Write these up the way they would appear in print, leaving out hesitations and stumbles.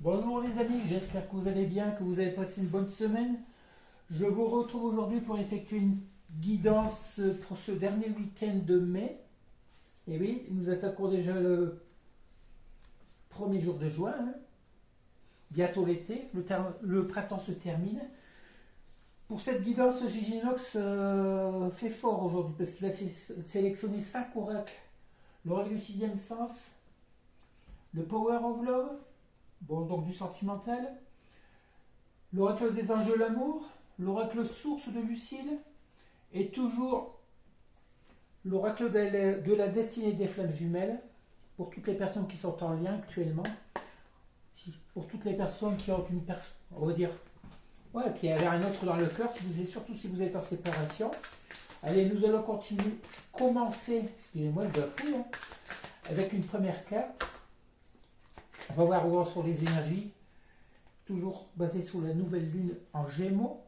Bonjour les amis, j'espère que vous allez bien, que vous avez passé une bonne semaine. Je vous retrouve aujourd'hui pour effectuer une guidance pour ce dernier week-end de mai. Et oui, nous attaquons déjà le premier jour de juin, hein. Bientôt l'été, le printemps se termine. Pour cette guidance, Giginox fait fort aujourd'hui parce qu'il a sélectionné 5 oracles. L'oracle du sixième sens, le Power of Love, bon, donc du sentimental, l'oracle des anges de l'amour, l'oracle source de Lucille, et toujours l'oracle de la destinée des flammes jumelles, pour toutes les personnes qui sont en lien actuellement, pour toutes les personnes qui ont une personne, on va dire, ouais, qui avait un autre dans le cœur, surtout si vous êtes en séparation. Allez, nous allons commencer, excusez-moi, je dois fouiller, hein, avec une première carte. On va voir où en sont les énergies, toujours basée sur la nouvelle lune en Gémeaux.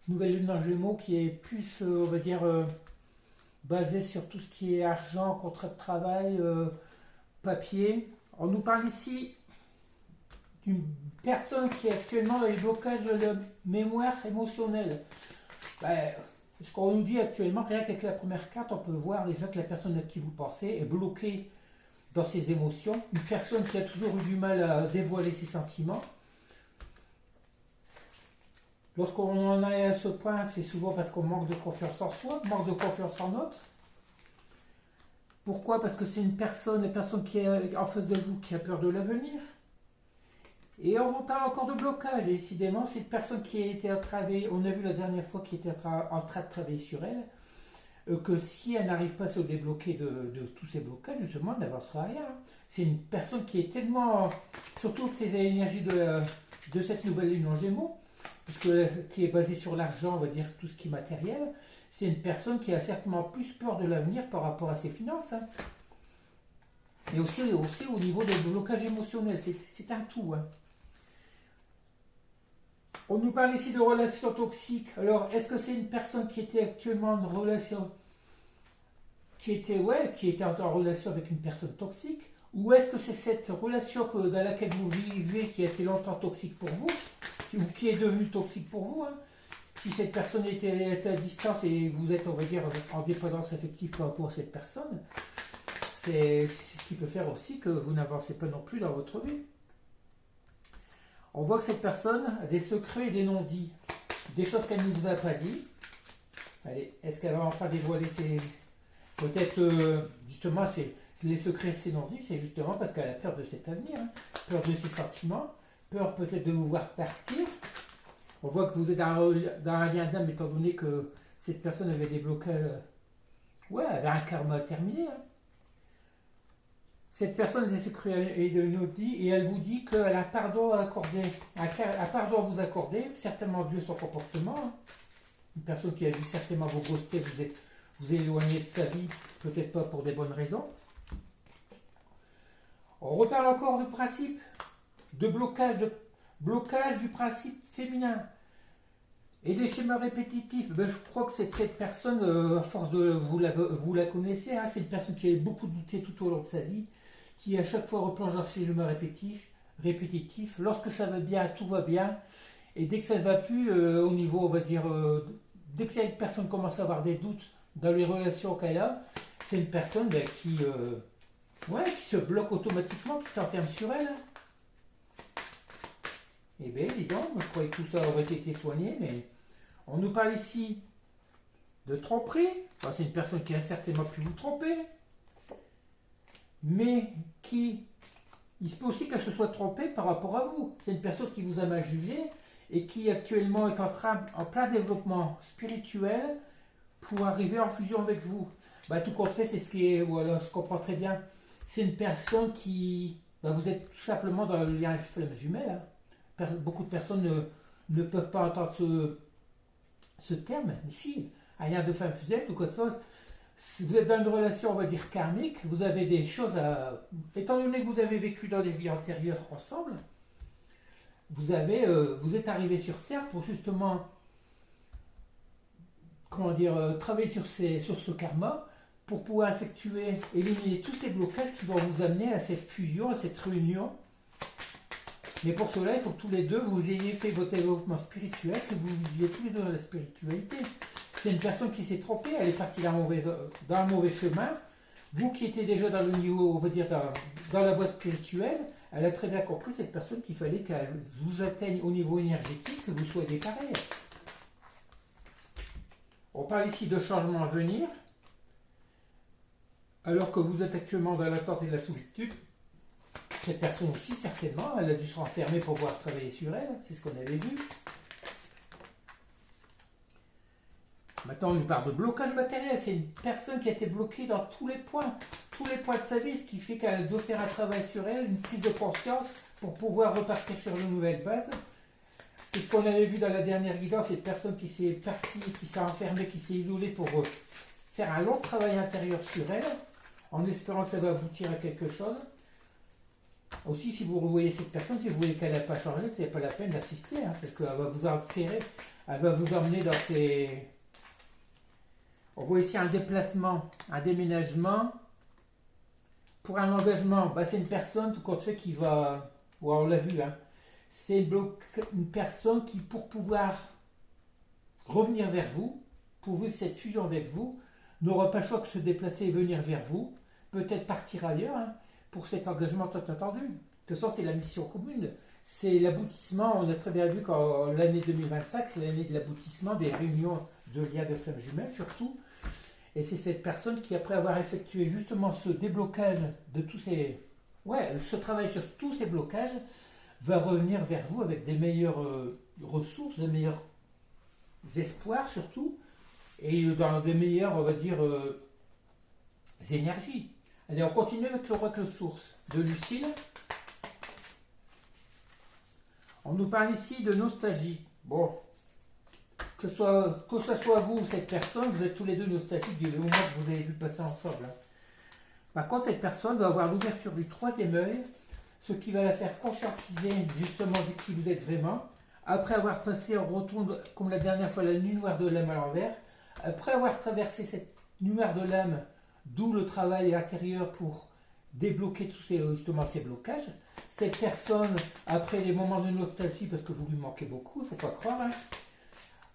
Nouvelle lune en Gémeaux qui est plus, on va dire, basée sur tout ce qui est argent, contrat de travail, papier. On nous parle ici d'une personne qui est actuellement dans les blocages de la mémoire émotionnelle. Ce qu'on nous dit actuellement, rien qu'avec la première carte, on peut voir déjà que la personne à qui vous pensez est bloquée dans ses émotions. Une personne qui a toujours eu du mal à dévoiler ses sentiments. Lorsqu'on en est à ce point, c'est souvent parce qu'on manque de confiance en soi, manque de confiance en l'autre. Pourquoi? Parce que c'est une personne qui est en face de vous qui a peur de l'avenir. Et on vous parle encore de blocage. Et décidément, c'est une personne qui a été entravée, on a vu la dernière fois qui était en train de travailler sur elle, que si elle n'arrive pas à se débloquer de tous ces blocages, justement, elle n'avancera à rien. C'est une personne qui est tellement, sur toutes ces énergies de cette nouvelle lune en Gémeaux, qui est basée sur l'argent, on va dire tout ce qui est matériel, c'est une personne qui a certainement plus peur de l'avenir par rapport à ses finances. Hein. Et aussi au niveau des blocages émotionnels, c'est un tout. Hein. On nous parle ici de relations toxiques. Alors, est-ce que c'est une personne qui était actuellement en relation, qui était en relation avec une personne toxique, ou est-ce que c'est cette relation dans laquelle vous vivez qui a été longtemps toxique pour vous, ou qui est devenue toxique pour vous, hein? Si cette personne était à distance et vous êtes, on va dire, en dépendance affective par rapport à cette personne, c'est ce qui peut faire aussi que vous n'avancez pas non plus dans votre vie. On voit que cette personne a des secrets et des non-dits, des choses qu'elle ne vous a pas dit. Allez, est-ce qu'elle va enfin dévoiler ses... Peut-être, justement, c'est les secrets et ses non-dits, c'est justement parce qu'elle a peur de cet avenir, hein, peur de ses sentiments, peur peut-être de vous voir partir. On voit que vous êtes dans un lien d'âme, étant donné que cette personne avait des blocages, elle avait un karma terminé. Hein. Cette personne a des secrets et de non-dits, et elle vous dit qu'elle a un pardon à accorder, un pardon à vous accorder, certainement dû à son comportement. Hein. Une personne qui a dû certainement vous ghoster, vous éloigner de sa vie, peut-être pas pour des bonnes raisons. On reparle encore de principe, de blocage du principe féminin et des schémas répétitifs. Je crois que c'est cette personne, à force de vous la connaissez, hein, c'est une personne qui a beaucoup douté tout au long de sa vie, qui à chaque fois replonge dans ces schémas répétitifs. Lorsque ça va bien, tout va bien, et dès que ça ne va plus, au niveau, on va dire, dès que cette personne commence à avoir des doutes dans les relations qu'elle a, c'est une personne qui se bloque automatiquement, qui s'enferme sur elle. Eh bien, dis donc, je croyais que tout ça aurait été soigné, mais on nous parle ici de tromperie. C'est une personne qui a certainement pu vous tromper, mais il se peut aussi qu'elle se soit trompée par rapport à vous. C'est une personne qui vous a mal jugé et qui actuellement est en plein développement spirituel pour arriver en fusion avec vous. Tout compte fait, c'est ce qui est, voilà, je comprends très bien. C'est une personne qui, vous êtes tout simplement dans le lien flamme jumelle. Hein. Beaucoup de personnes ne peuvent pas entendre ce terme, mais si, un lien de femme fusette ou quoi que ce soit, si vous êtes dans une relation, on va dire, karmique, vous avez des choses à... Étant donné que vous avez vécu dans des vies antérieures ensemble, vous êtes arrivé sur Terre pour justement, travailler sur ce karma, pour pouvoir éliminer tous ces blocages qui vont vous amener à cette fusion, à cette réunion Mais pour cela, il faut que tous les deux, vous ayez fait votre développement spirituel, que vous viviez tous les deux dans la spiritualité. C'est une personne qui s'est trompée, elle est partie dans un mauvais chemin. Vous qui étiez déjà dans le niveau, on va dire, dans la voie spirituelle, elle a très bien compris, cette personne, qu'il fallait qu'elle vous atteigne au niveau énergétique, que vous soyez carré. On parle ici de changement à venir, alors que vous êtes actuellement dans l'attente et la solitude. Cette personne aussi, certainement, elle a dû se renfermer pour pouvoir travailler sur elle, c'est ce qu'on avait vu. Maintenant, on lui parle de blocage matériel. C'est une personne qui a été bloquée dans tous les points de sa vie, ce qui fait qu'elle doit faire un travail sur elle, une prise de conscience pour pouvoir repartir sur une nouvelle base. C'est ce qu'on avait vu dans la dernière guidance, cette personne qui s'est partie, qui s'est enfermée, qui s'est isolée pour faire un long travail intérieur sur elle, en espérant que ça va aboutir à quelque chose. Aussi, si vous revoyez cette personne, si vous voyez qu'elle n'a pas changé, c'est pas la peine d'assister, hein, parce qu'elle va vous enterrer, elle va vous emmener dans ses... On voit ici un déplacement, un déménagement. Pour un engagement, c'est une personne, tout compte fait, qui va... Ouais, on l'a vu, hein. C'est une personne qui, pour pouvoir revenir vers vous, pour vivre cette fusion avec vous, n'aura pas le choix que se déplacer et venir vers vous, peut-être partir ailleurs, hein, pour cet engagement tant attendu. De toute façon, c'est la mission commune. C'est l'aboutissement, on a très bien vu qu'en l'année 2025, c'est l'année de l'aboutissement des réunions de liens de flammes jumelles, surtout. Et c'est cette personne qui, après avoir effectué justement ce déblocage de tous ces... Ouais, ce travail sur tous ces blocages, va revenir vers vous avec des meilleures ressources, des meilleurs espoirs surtout, et dans des meilleures, on va dire, énergies. Allez, on continue avec l'oracle source de Lucille. On nous parle ici de nostalgie. Bon, que ce soit vous ou cette personne, vous êtes tous les deux nostalgiques du moment que vous avez vu passer ensemble. Par contre, cette personne va avoir l'ouverture du troisième œil, ce qui va la faire conscientiser justement de qui vous êtes vraiment. Après avoir passé en retourne, comme la dernière fois, la nuit noire de l'âme à l'envers. Après avoir traversé cette nuit noire de l'âme, d'où le travail intérieur pour débloquer tous justement ces blocages. Cette personne, après les moments de nostalgie, parce que vous lui manquez beaucoup, il ne faut pas croire, hein,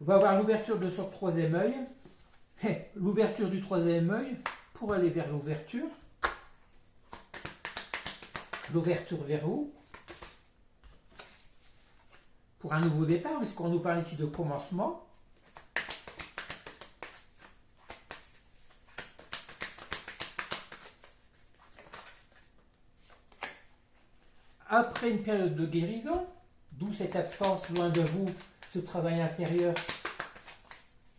va avoir l'ouverture de son troisième œil. L'ouverture du troisième œil pour aller vers l'ouverture. L'ouverture vers où? Pour un nouveau départ, puisqu'on nous parle ici de commencement. Après une période de guérison, d'où cette absence loin de vous, ce travail intérieur,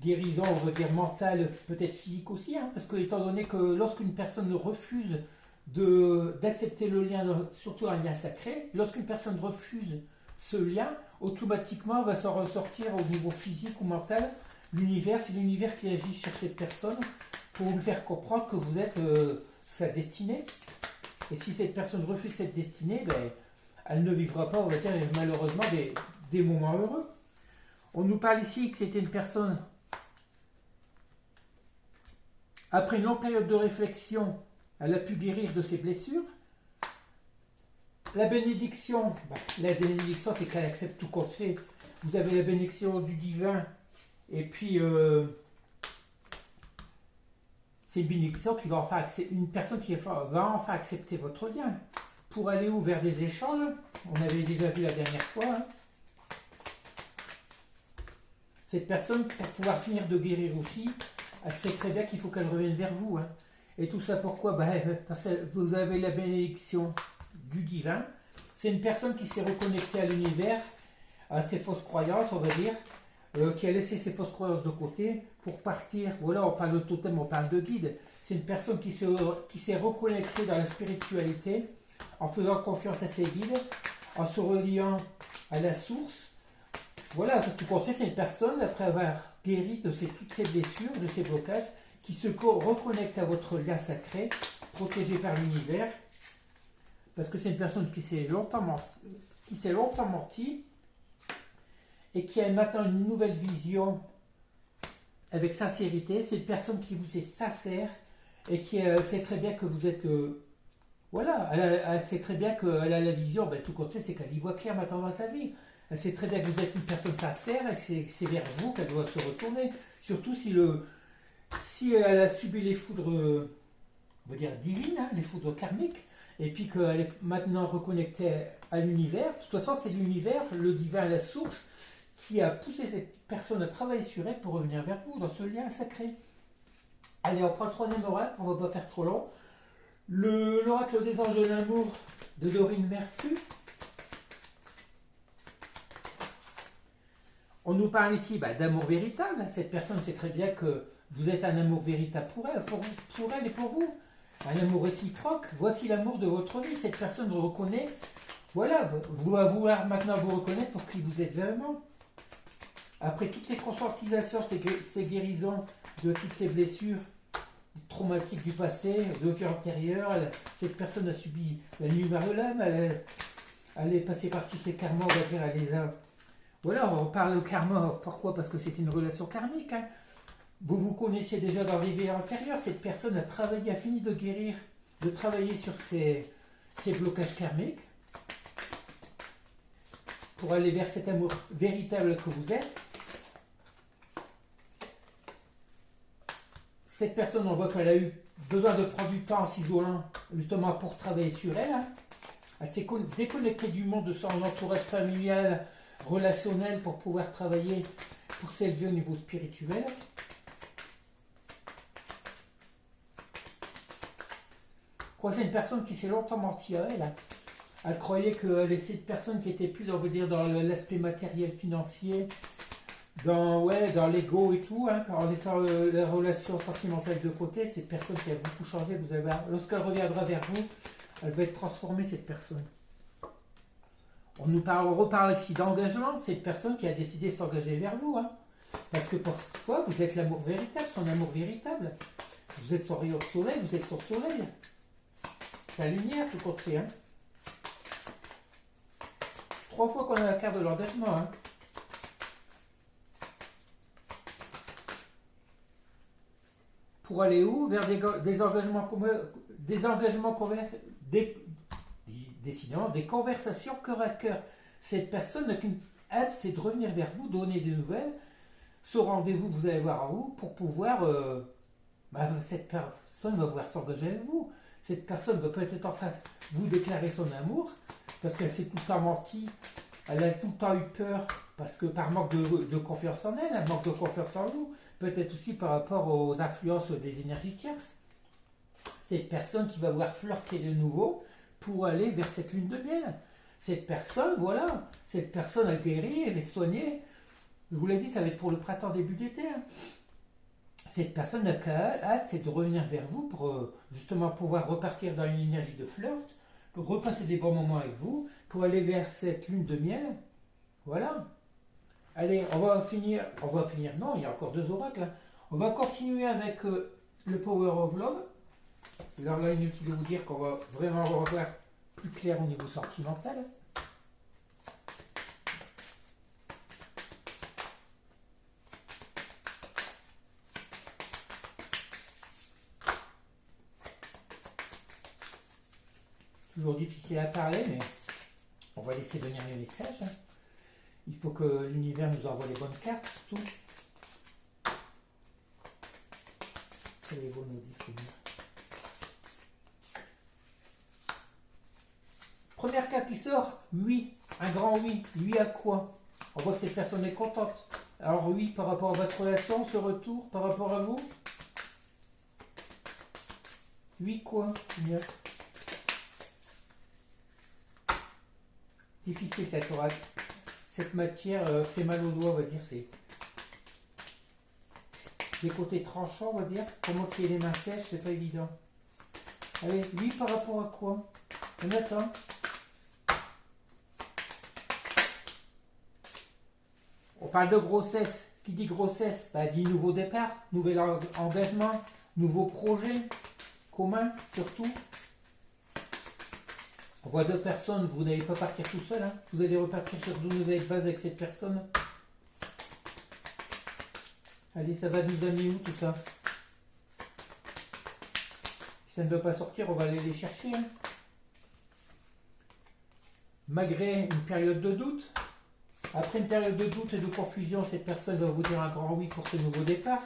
guérison, on va dire mentale, peut-être physique aussi, hein, parce que étant donné que lorsqu'une personne refuse d'accepter le lien, surtout un lien sacré, lorsqu'une personne refuse ce lien, automatiquement va s'en ressortir au niveau physique ou mental. L'univers, c'est l'univers qui agit sur cette personne pour vous faire comprendre que vous êtes sa destinée. Et si cette personne refuse cette destinée, elle ne vivra pas, on va dire, malheureusement, des moments heureux. On nous parle ici que c'était une personne, après une longue période de réflexion, elle a pu guérir de ses blessures. La bénédiction, c'est qu'elle accepte tout compte fait. Vous avez la bénédiction du divin, et puis c'est une bénédiction qui va enfin une personne qui va enfin accepter votre lien. Pour aller où? Vers des échanges. On avait déjà vu la dernière fois. Hein. Cette personne, pour pouvoir finir de guérir aussi, elle sait très bien qu'il faut qu'elle revienne vers vous. Hein. Et tout ça pourquoi? Parce que vous avez la bénédiction du divin. C'est une personne qui s'est reconnectée à l'univers, à ses fausses croyances, on va dire, qui a laissé ses fausses croyances de côté pour partir. Voilà, on parle de totem, on parle de guide. C'est une personne qui s'est reconnectée dans la spiritualité, en faisant confiance à ses guides, en se reliant à la source. Voilà, ce que tu conseilles, c'est une personne, après avoir guéri de toutes ces blessures, de ces blocages, qui se reconnecte à votre lien sacré, protégé par l'univers, parce que c'est une personne qui s'est longtemps menti, et qui a maintenant une nouvelle vision avec sincérité. C'est une personne qui vous est sincère, et qui sait très bien que vous êtes Voilà, elle sait très bien qu'elle a la vision, ben, tout compte fait, c'est qu'elle y voit clair maintenant dans sa vie. Elle sait très bien que vous êtes une personne sincère, et c'est vers vous qu'elle doit se retourner. Surtout si elle a subi les foudres, on va dire divines, hein, les foudres karmiques, et puis qu'elle est maintenant reconnectée à l'univers. De toute façon, c'est l'univers, le divin, la source, qui a poussé cette personne à travailler sur elle pour revenir vers vous, dans ce lien sacré. Allez, on prend le troisième oracle, on ne va pas faire trop long. L'oracle des anges de l'amour de Dorine Mercure. On nous parle ici d'amour véritable. Cette personne sait très bien que vous êtes un amour véritable pour elle et pour vous. Un amour réciproque. Voici l'amour de votre vie. Cette personne vous reconnaît. Voilà, vous va vouloir maintenant vous reconnaître pour qui vous êtes vraiment. Après toutes ces conscientisations, ces guérisons de toutes ces blessures traumatiques du passé, de vie antérieure, cette personne a subi la nuit vers de l'âme, elle est passée par tous ces karmas, on va dire, elle les a. Voilà, on parle de karma, pourquoi? Parce que c'est une relation karmique. Hein. Vous vous connaissiez déjà dans les vies antérieures, cette personne a travaillé, a fini de guérir, de travailler sur ses blocages karmiques pour aller vers cet amour véritable que vous êtes. Cette personne, on voit qu'elle a eu besoin de prendre du temps en s'isolant, justement pour travailler sur elle. Hein. Elle s'est déconnectée du monde, de son entourage familial, relationnel, pour pouvoir travailler, pour s'élever au niveau spirituel. Quoi, c'est une personne qui s'est longtemps menti à elle. Hein. Elle croyait qu'elle était cette personne qui était plus, on va dire, dans l'aspect matériel, financier, dans l'ego et tout, hein, en laissant les relations sentimentales de côté. Cette personne qui a beaucoup changé, lorsqu'elle reviendra vers vous, elle va être transformée, cette personne. On reparle ici d'engagement, cette personne qui a décidé de s'engager vers vous. Hein, parce que pour toi, vous êtes l'amour véritable, son amour véritable. Vous êtes son rayon de soleil, vous êtes son soleil. Sa lumière, tout compte fait. Hein. 3 fois qu'on a la carte de l'engagement. Hein. Pour aller où? Vers des engagements décidément, des conversations cœur à cœur. Cette personne n'a qu'une hâte, c'est de revenir vers vous, donner des nouvelles. Ce rendez-vous que vous allez voir à vous pour pouvoir... cette personne va vouloir s'engager avec vous. Cette personne va peut-être en face vous déclarer son amour parce qu'elle s'est tout le temps menti. Elle a tout le temps eu peur parce que par manque de confiance en elle, un manque de confiance en vous. Peut-être aussi par rapport aux influences des énergies tierces. Cette personne qui va vouloir flirter de nouveau pour aller vers cette lune de miel. Cette personne, voilà, cette personne a guéri, elle est soignée. Je vous l'ai dit, ça va être pour le printemps, début d'été. Hein. Cette personne n'a qu'à hâte, c'est de revenir vers vous pour justement pouvoir repartir dans une énergie de flirt, pour repasser des bons moments avec vous, pour aller vers cette lune de miel. Voilà. Allez, on va finir, non, il y a encore 2 oracles. Hein. On va continuer avec le Power of Love. Alors là, inutile de vous dire qu'on va vraiment revoir plus clair au niveau sentimental. Toujours difficile à parler, mais on va laisser venir les messages. Hein. Il faut que l'univers nous envoie les bonnes cartes, surtout. Allez-vous nous définir. Première carte qui sort, oui, un grand oui. Oui à quoi? On voit que cette personne est contente. Alors oui, par rapport à votre relation, ce retour, par rapport à vous. Oui quoi? Bien. Difficile cette oracle. Cette matière fait mal aux doigts, on va dire. C'est des côtés tranchants, on va dire. Comment qu'il y ait les mains sèches, c'est pas évident. Allez, oui, par rapport à quoi? On attend. On parle de grossesse. Qui dit grossesse dit nouveau départ, nouvel engagement, nouveau projet commun, surtout. On voit 2 personnes, vous n'allez pas partir tout seul, hein. Vous allez repartir sur de nouvelles bases avec cette personne. Allez, ça va nous amener où tout ça? Si ça ne doit pas sortir, on va aller les chercher. Hein. malgré une période de doute. Après une période de doute et de confusion, cette personne va vous dire un grand oui pour ce nouveau départ.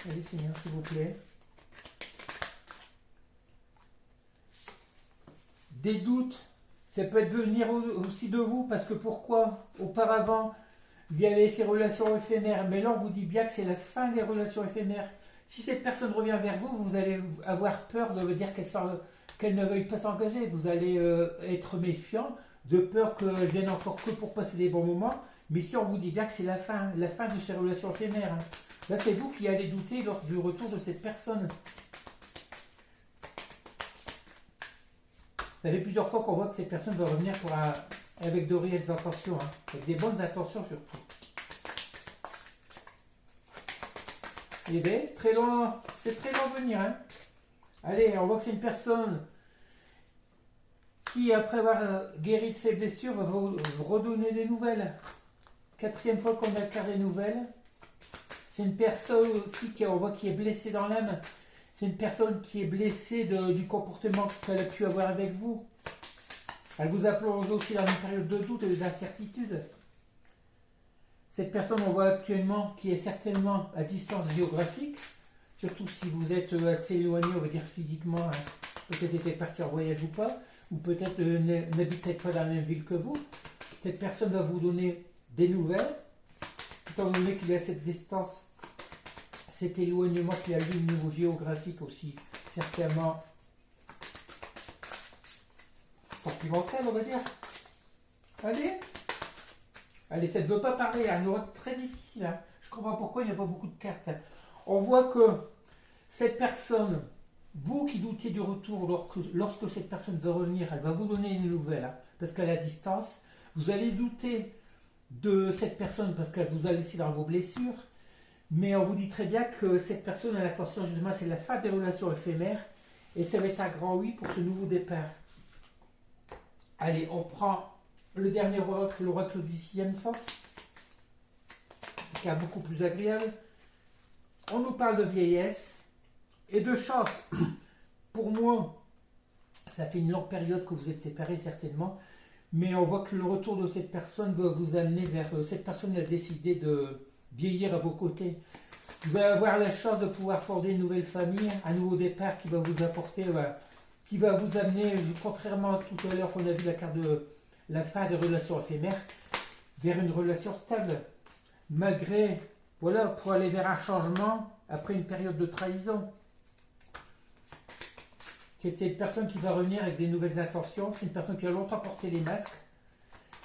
Allez Seigneur, s'il vous plaît. Des doutes, ça peut venir aussi de vous, parce que pourquoi? Auparavant, il y avait ces relations éphémères, mais là on vous dit bien que c'est la fin des relations éphémères. Si cette personne revient vers vous, vous allez avoir peur de vous dire qu'elle ne veuille pas s'engager. Vous allez être méfiant, de peur qu'elle vienne encore que pour passer des bons moments. Mais si on vous dit bien que c'est la fin de ces relations éphémères, hein. Là c'est vous qui allez douter lors du retour de cette personne. Ça fait plusieurs fois qu'on voit que cette personne va revenir avec de réelles intentions, hein, avec des bonnes intentions surtout. Eh bien, très loin, c'est très loin de venir. Hein. Allez, on voit que c'est une personne qui, après avoir guéri de ses blessures, va vous redonner des nouvelles. Quatrième fois qu'on a le quart des nouvelles. C'est une personne aussi on voit qui est blessée dans l'âme. C'est une personne qui est blessée du comportement qu'elle a pu avoir avec vous. Elle vous a plongé aussi dans une période de doute et d'incertitude. Cette personne, on voit actuellement, qui est certainement à distance géographique, surtout si vous êtes assez éloigné, on va dire physiquement, hein, peut-être était parti en voyage ou pas, ou peut-être n'habite peut-être pas dans la même ville que vous. Cette personne va vous donner des nouvelles, étant donné qu'il y a cette distance, cet éloignement qu'il a eu au niveau géographique aussi, certainement sentimental, on va dire. Allez, ça ne veut pas parler, un oral très difficile. Hein. Je comprends pourquoi il n'y a pas beaucoup de cartes. Hein. On voit que cette personne, vous qui doutiez du retour, lorsque cette personne va revenir, elle va vous donner une nouvelle, hein, parce qu'à la distance, vous allez douter de cette personne parce qu'elle vous a laissé dans vos blessures. Mais on vous dit très bien que cette personne a l'intention, justement, c'est la fin des relations éphémères. Et ça va être un grand oui pour ce nouveau départ. Allez, on prend le dernier oracle, l'oracle du sixième sens, qui est beaucoup plus agréable. On nous parle de vieillesse et de chance. Pour moi, ça fait une longue période que vous êtes séparés certainement. Mais on voit que le retour de cette personne va vous amener vers... Cette personne a décidé de vieillir à vos côtés. Vous allez avoir la chance de pouvoir fonder une nouvelle famille, un nouveau départ qui va vous apporter, qui va vous amener, contrairement à tout à l'heure qu'on a vu la carte de la fin des relations éphémères, vers une relation stable. Malgré, voilà, pour aller vers un changement après une période de trahison. C'est cette personne qui va revenir avec des nouvelles intentions. C'est une personne qui a longtemps porté les masques.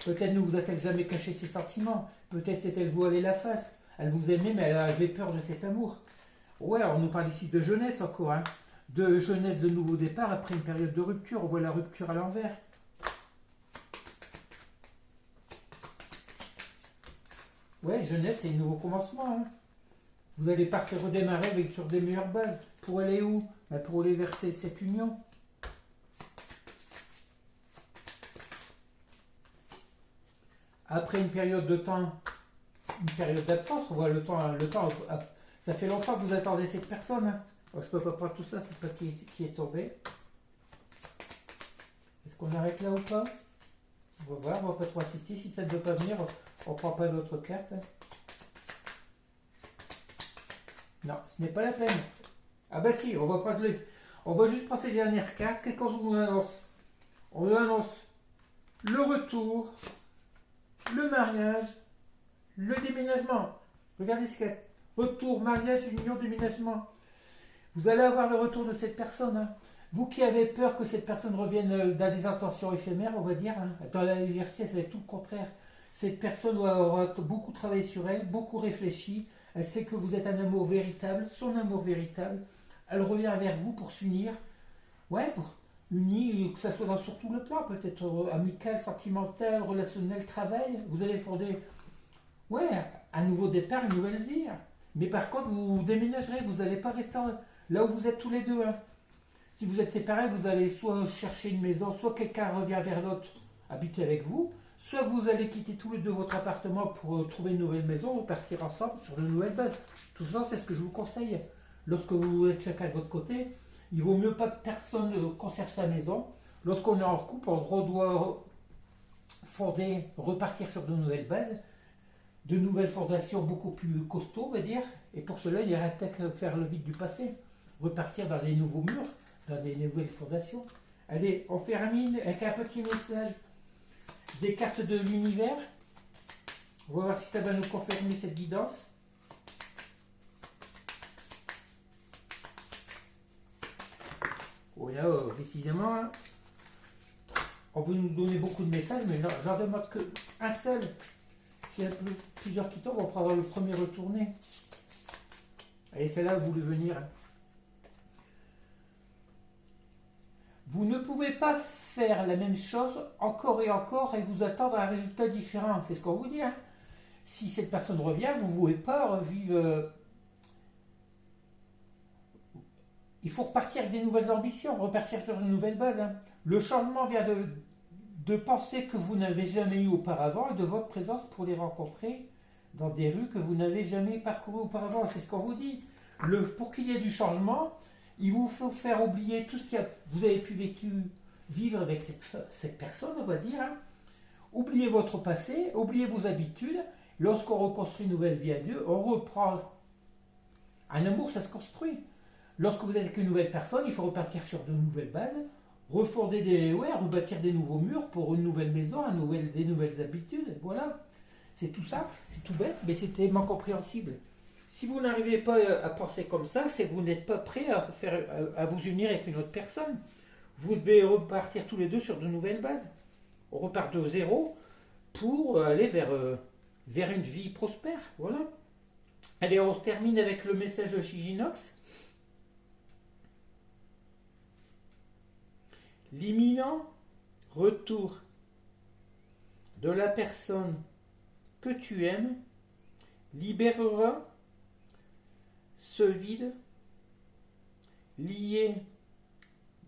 Peut-être ne vous a-t-elle jamais caché ses sentiments. Peut-être s'est-elle voilée la face. Elle vous aimait, mais elle avait peur de cet amour. Ouais, on nous parle ici de jeunesse encore. Hein. De jeunesse, de nouveau départ après une période de rupture. On voit la rupture à l'envers. Ouais, jeunesse, c'est un nouveau commencement. Hein. Vous allez partir redémarrer avec sur des meilleures bases. Pour aller où? Pour aller vers cette union. Après une période de temps, une période d'absence, on voit le temps, ça fait longtemps que vous attendez cette personne. Hein. Je ne peux pas prendre tout ça, c'est pas qui est tombé. Est-ce qu'on arrête là ou pas? On va voir, on va pas trop assister. Si ça ne veut pas venir, on ne prend pas d'autres cartes. Non, ce n'est pas la peine. Ah bah si, on va prendre on va juste prendre ces dernières cartes. Qu'est-ce qu'on nous annonce? On nous annonce le retour, le mariage, le déménagement. Regardez ces cartes. Retour, mariage, union, déménagement. Vous allez avoir le retour de cette personne. Hein. Vous qui avez peur que cette personne revienne dans des intentions éphémères, on va dire, hein, dans la légèreté, ça va être tout le contraire. Cette personne aura beaucoup travaillé sur elle, beaucoup réfléchi. Elle sait que vous êtes un amour véritable, son amour véritable. Elle revient vers vous pour s'unir. Ouais, pour unir, que ce soit sur tout le plan, peut-être amical, sentimental, relationnel, travail. Vous allez fonder, ouais, un nouveau départ, une nouvelle vie. Mais par contre, vous déménagerez, vous n'allez pas rester là où vous êtes tous les deux. Hein. Si vous êtes séparés, vous allez soit chercher une maison, soit quelqu'un revient vers l'autre, habiter avec vous, soit vous allez quitter tous les deux votre appartement pour trouver une nouvelle maison ou partir ensemble sur de nouvelles bases. Tout ça, c'est ce que je vous conseille. Lorsque vous êtes chacun de votre côté, il vaut mieux pas que personne conserve sa maison. Lorsqu'on est en couple, on doit fonder, repartir sur de nouvelles bases, de nouvelles fondations beaucoup plus costauds, on va dire. Et pour cela, il reste qu'à faire le vide du passé, repartir dans des nouveaux murs, dans des nouvelles fondations. Allez, on termine avec un petit message des cartes de l'univers. On va voir si ça va nous confirmer cette guidance. Voilà, décidément, on veut nous donner beaucoup de messages, mais j'en demande qu'un seul. S'il y a plusieurs qui tombent, on pourra le premier retourner. Allez, celle-là, vous voulez venir. Vous ne pouvez pas faire la même chose encore et encore et vous attendre à un résultat différent. C'est ce qu'on vous dit. Hein. Si cette personne revient, vous ne pouvez pas revivre. Il faut repartir avec des nouvelles ambitions, repartir sur une nouvelle base. Hein. Le changement vient de penser que vous n'avez jamais eu auparavant et de votre présence pour les rencontrer dans des rues que vous n'avez jamais parcourues auparavant. C'est ce qu'on vous dit. Pour qu'il y ait du changement, il vous faut faire oublier tout ce que vous avez pu vivre avec cette personne, on va dire. Hein. Oubliez votre passé, oubliez vos habitudes. Lorsqu'on reconstruit une nouvelle vie à Dieu, on reprend. Un amour, ça se construit. Lorsque vous êtes avec une nouvelle personne, il faut repartir sur de nouvelles bases, rebâtir des nouveaux murs pour une nouvelle maison, des nouvelles habitudes. Voilà. C'est tout simple, c'est tout bête, mais c'est tellement compréhensible. Si vous n'arrivez pas à penser comme ça, c'est que vous n'êtes pas prêt à vous unir avec une autre personne. Vous devez repartir tous les deux sur de nouvelles bases. On repart de zéro pour aller vers une vie prospère. Voilà. Allez, on termine avec le message de Shiginox. L'imminent retour de la personne que tu aimes libérera ce vide lié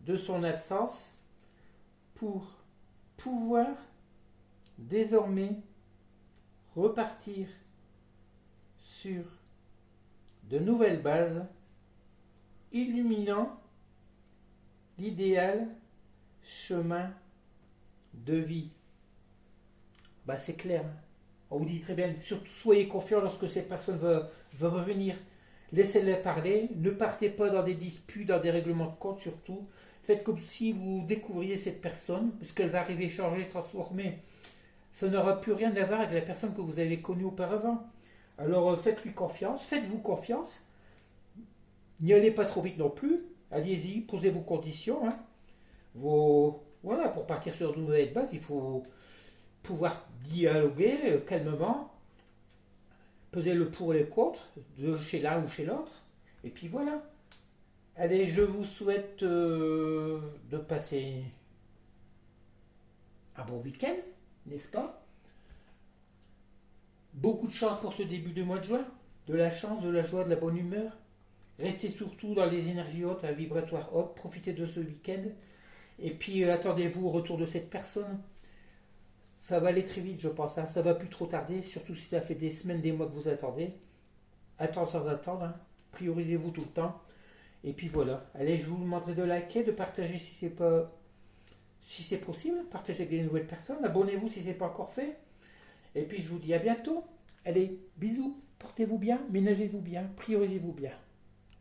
de son absence pour pouvoir désormais repartir sur de nouvelles bases, illuminant l'idéal chemin de vie. C'est clair. On vous dit très bien, surtout soyez confiants lorsque cette personne va revenir. Laissez-la parler, ne partez pas dans des disputes, dans des règlements de compte surtout. Faites comme si vous découvriez cette personne, parce qu'elle va arriver changée, transformée. Ça n'aura plus rien à voir avec la personne que vous avez connue auparavant. Alors faites-lui confiance, faites-vous confiance. N'y allez pas trop vite non plus. Allez-y, posez vos conditions. Hein. Voilà, pour partir sur de nouvelles bases, il faut pouvoir dialoguer calmement, peser le pour et le contre, de chez l'un ou chez l'autre, et puis voilà. Allez, je vous souhaite de passer un bon week-end, n'est-ce pas? Beaucoup de chance pour ce début de mois de juin, de la chance, de la joie, de la bonne humeur. Restez surtout dans les énergies hautes, la vibratoire haute, profitez de ce week-end, et puis attendez-vous au retour de cette personne. Ça va aller très vite, je pense. Hein. Ça va plus trop tarder, surtout si ça fait des semaines, des mois que vous attendez. Attends sans attendre. Hein. Priorisez-vous tout le temps. Et puis voilà. Allez, je vous demanderai de liker, de partager si c'est possible. Partagez avec des nouvelles personnes. Abonnez-vous si ce n'est pas encore fait. Et puis je vous dis à bientôt. Allez, bisous. Portez-vous bien, ménagez-vous bien, priorisez-vous bien.